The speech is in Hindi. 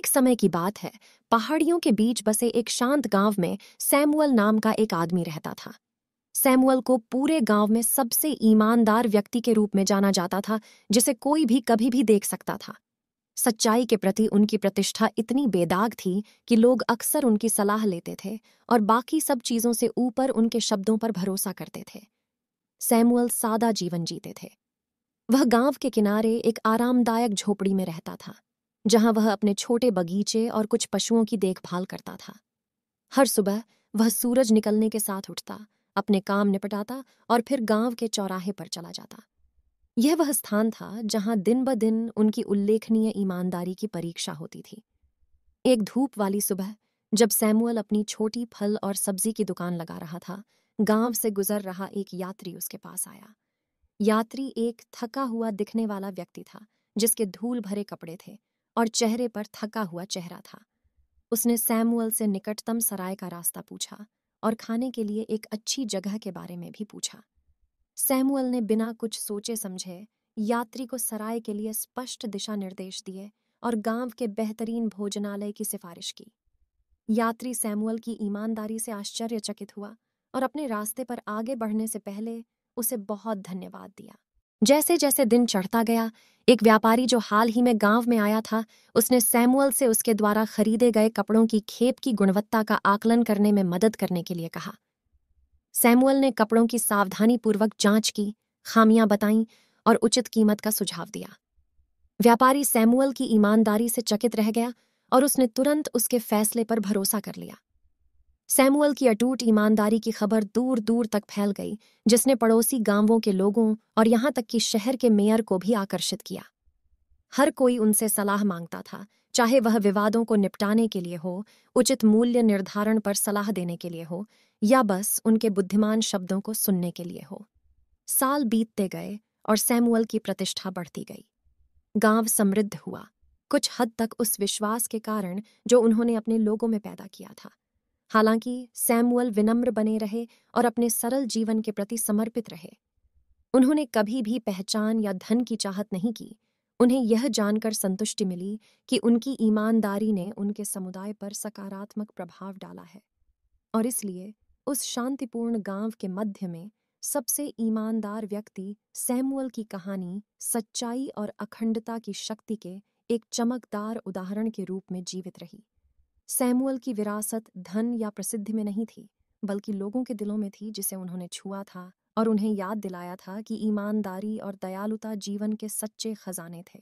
एक समय की बात है, पहाड़ियों के बीच बसे एक शांत गांव में सैमुअल नाम का एक आदमी रहता था। सैमुअल को पूरे गांव में सबसे ईमानदार व्यक्ति के रूप में जाना जाता था, जिसे कोई भी कभी भी देख सकता था। सच्चाई के प्रति उनकी प्रतिष्ठा इतनी बेदाग थी कि लोग अक्सर उनकी सलाह लेते थे और बाकी सब चीजों से ऊपर उनके शब्दों पर भरोसा करते थे। सैमुअल सादा जीवन जीते थे। वह गांव के किनारे एक आरामदायक झोपड़ी में रहता था, जहां वह अपने छोटे बगीचे और कुछ पशुओं की देखभाल करता था। हर सुबह वह सूरज निकलने के साथ उठता, अपने काम निपटाता और फिर गांव के चौराहे पर चला जाता। यह वह स्थान था जहां दिन ब दिन उनकी उल्लेखनीय ईमानदारी की परीक्षा होती थी। एक धूप वाली सुबह, जब सैमुअल अपनी छोटी फल और सब्जी की दुकान लगा रहा था, गांव से गुजर रहा एक यात्री उसके पास आया। यात्री एक थका हुआ दिखने वाला व्यक्ति था, जिसके धूल भरे कपड़े थे और चेहरे पर थका हुआ चेहरा था। उसने सैमुअल से निकटतम सराय का रास्ता पूछा और खाने के लिए एक अच्छी जगह के बारे में भी पूछा। सैमुअल ने बिना कुछ सोचे समझे यात्री को सराय के लिए स्पष्ट दिशा निर्देश दिए और गांव के बेहतरीन भोजनालय की सिफारिश की। यात्री सैमुअल की ईमानदारी से आश्चर्यचकित हुआ और अपने रास्ते पर आगे बढ़ने से पहले उसे बहुत धन्यवाद दिया। जैसे जैसे दिन चढ़ता गया, एक व्यापारी जो हाल ही में गांव में आया था, उसने सैमुअल से उसके द्वारा खरीदे गए कपड़ों की खेप की गुणवत्ता का आकलन करने में मदद करने के लिए कहा। सैमुअल ने कपड़ों की सावधानीपूर्वक जांच की, खामियां बताईं और उचित कीमत का सुझाव दिया। व्यापारी सैमुअल की ईमानदारी से चकित रह गया और उसने तुरंत उसके फैसले पर भरोसा कर लिया। सैमुअल की अटूट ईमानदारी की खबर दूर दूर तक फैल गई, जिसने पड़ोसी गांवों के लोगों और यहां तक कि शहर के मेयर को भी आकर्षित किया। हर कोई उनसे सलाह मांगता था, चाहे वह विवादों को निपटाने के लिए हो, उचित मूल्य निर्धारण पर सलाह देने के लिए हो, या बस उनके बुद्धिमान शब्दों को सुनने के लिए हो। साल बीतते गए और सैमुअल की प्रतिष्ठा बढ़ती गई। गांव समृद्ध हुआ, कुछ हद तक उस विश्वास के कारण जो उन्होंने अपने लोगों में पैदा किया था। हालांकि सैमुअल विनम्र बने रहे और अपने सरल जीवन के प्रति समर्पित रहे। उन्होंने कभी भी पहचान या धन की चाहत नहीं की। उन्हें यह जानकर संतुष्टि मिली कि उनकी ईमानदारी ने उनके समुदाय पर सकारात्मक प्रभाव डाला है, और इसलिए उस शांतिपूर्ण गांव के मध्य में सबसे ईमानदार व्यक्ति सैमुअल की कहानी सच्चाई और अखंडता की शक्ति के एक चमकदार उदाहरण के रूप में जीवित रही। सैमुअल की विरासत धन या प्रसिद्धि में नहीं थी, बल्कि लोगों के दिलों में थी, जिसे उन्होंने छुआ था और उन्हें याद दिलाया था कि ईमानदारी और दयालुता जीवन के सच्चे खजाने थे।